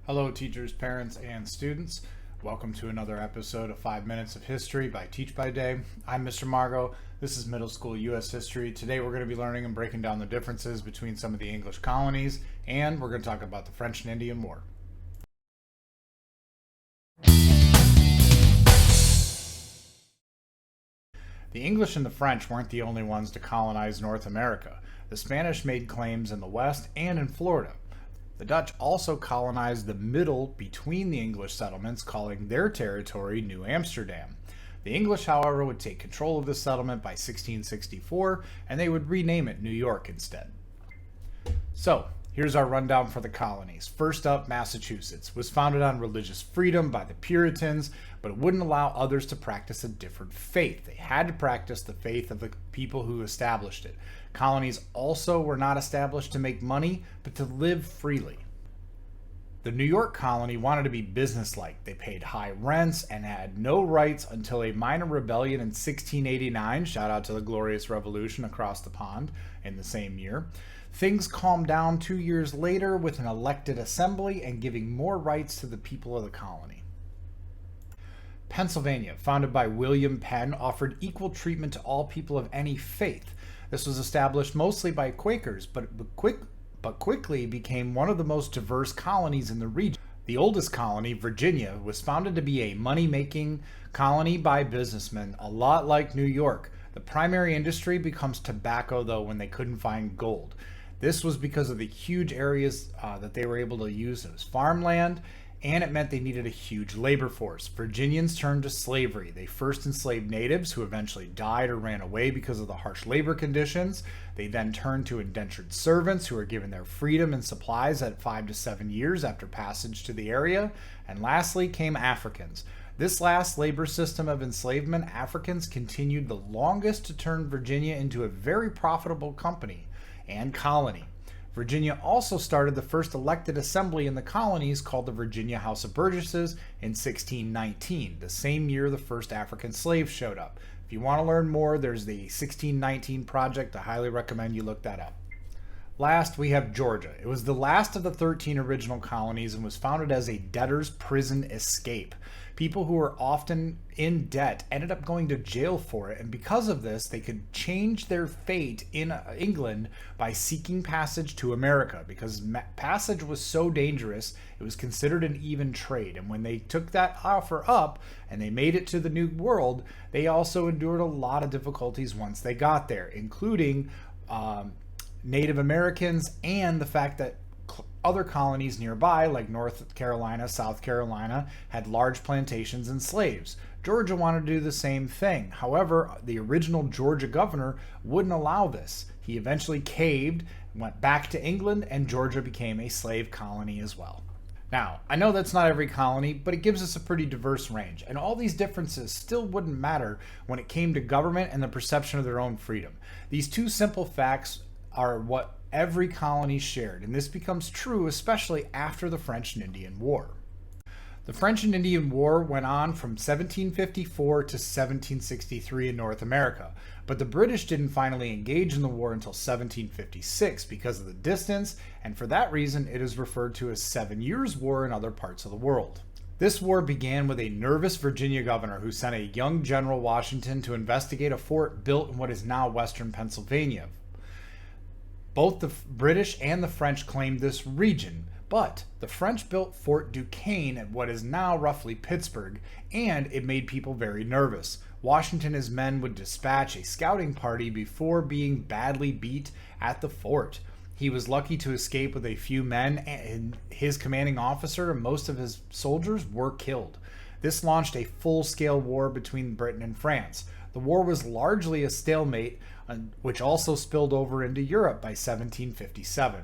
Hello, teachers, parents, and students. Welcome to another episode of 5 Minutes of History by Teach by Day. I'm Mr. Margot. This is middle school U.S. history. Today we're going to be learning and breaking down the differences between some of the English colonies, and we're going to talk about the French and Indian War. The English and the French weren't the only ones to colonize North America. The Spanish made claims in the West and in Florida. The Dutch also colonized the middle between the English settlements, calling their territory New Amsterdam. The English, however, would take control of the settlement by 1664, and they would rename it New York instead. So, here's our rundown for the colonies. First up, Massachusetts was founded on religious freedom by the Puritans, but it wouldn't allow others to practice a different faith. They had to practice the faith of the people who established it. Colonies also were not established to make money, but to live freely. The New York colony wanted to be businesslike. They paid high rents and had no rights until a minor rebellion in 1689, shout out to the Glorious Revolution across the pond in the same year. Things calmed down 2 years later with an elected assembly and giving more rights to the people of the colony. Pennsylvania, founded by William Penn, offered equal treatment to all people of any faith. This was established mostly by Quakers, but quickly became one of the most diverse colonies in the region. The oldest colony, Virginia, was founded to be a money-making colony by businessmen, a lot like New York. The primary industry becomes tobacco, though, when they couldn't find gold. This was because of the huge areas that they were able to use as farmland, and it meant they needed a huge labor force. Virginians turned to slavery. They first enslaved natives who eventually died or ran away because of the harsh labor conditions. They then turned to indentured servants who were given their freedom and supplies at 5 to 7 years after passage to the area. And lastly came Africans. This last labor system of enslavement, Africans continued the longest to turn Virginia into a very profitable company and colony. Virginia also started the first elected assembly in the colonies called the Virginia House of Burgesses in 1619, the same year the first African slaves showed up. If you want to learn more, there's the 1619 project. I highly recommend you look that up. Last, we have Georgia. It was the last of the 13 original colonies and was founded as a debtor's prison escape. People who were often in debt ended up going to jail for it, and because of this, they could change their fate in England by seeking passage to America. Because passage was so dangerous, it was considered an even trade, and when they took that offer up and they made it to the New World, they also endured a lot of difficulties once they got there, including Native Americans and the fact that other colonies nearby, like North Carolina, South Carolina, had large plantations and slaves. Georgia wanted to do the same thing. However, the original Georgia governor wouldn't allow this. He eventually caved, went back to England, and Georgia became a slave colony as well. Now, I know that's not every colony, but it gives us a pretty diverse range, and all these differences still wouldn't matter when it came to government and the perception of their own freedom. These two simple facts are what every colony shared, and this becomes true especially after the French and Indian War. The French and Indian War went on from 1754 to 1763 in North America, but the British didn't finally engage in the war until 1756 because of the distance, and for that reason it is referred to as 7 Years' War in other parts of the world. This war began with a nervous Virginia governor who sent a young General Washington to investigate a fort built in what is now western Pennsylvania. Both the British and the French claimed this region, but the French built Fort Duquesne at what is now roughly Pittsburgh, and it made people very nervous. Washington and his men would dispatch a scouting party before being badly beat at the fort. He was lucky to escape with a few men, and his commanding officer and most of his soldiers were killed. This launched a full-scale war between Britain and France. The war was largely a stalemate, which also spilled over into Europe by 1757.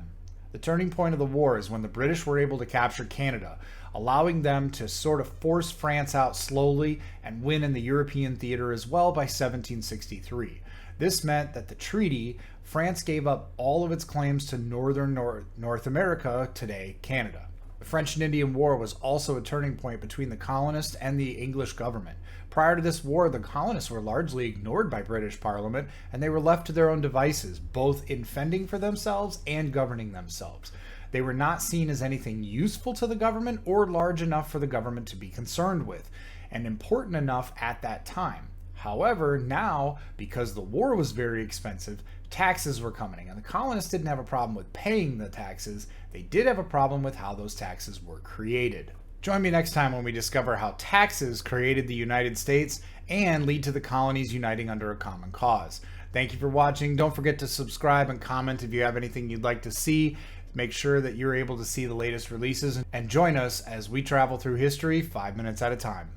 The turning point of the war is when the British were able to capture Canada, allowing them to sort of force France out slowly and win in the European theater as well by 1763. This meant that the treaty, France gave up all of its claims to northern North America, today Canada. The French and Indian War was also a turning point between the colonists and the English government. Prior to this war, the colonists were largely ignored by British Parliament, and they were left to their own devices, both in fending for themselves and governing themselves. They were not seen as anything useful to the government or large enough for the government to be concerned with, and important enough at that time. However, now, because the war was very expensive, taxes were coming, and the colonists didn't have a problem with paying the taxes. They did have a problem with how those taxes were created. Join me next time when we discover how taxes created the United States and lead to the colonies uniting under a common cause. Thank you for watching. Don't forget to subscribe and comment if you have anything you'd like to see. Make sure that you're able to see the latest releases and join us as we travel through history 5 minutes at a time.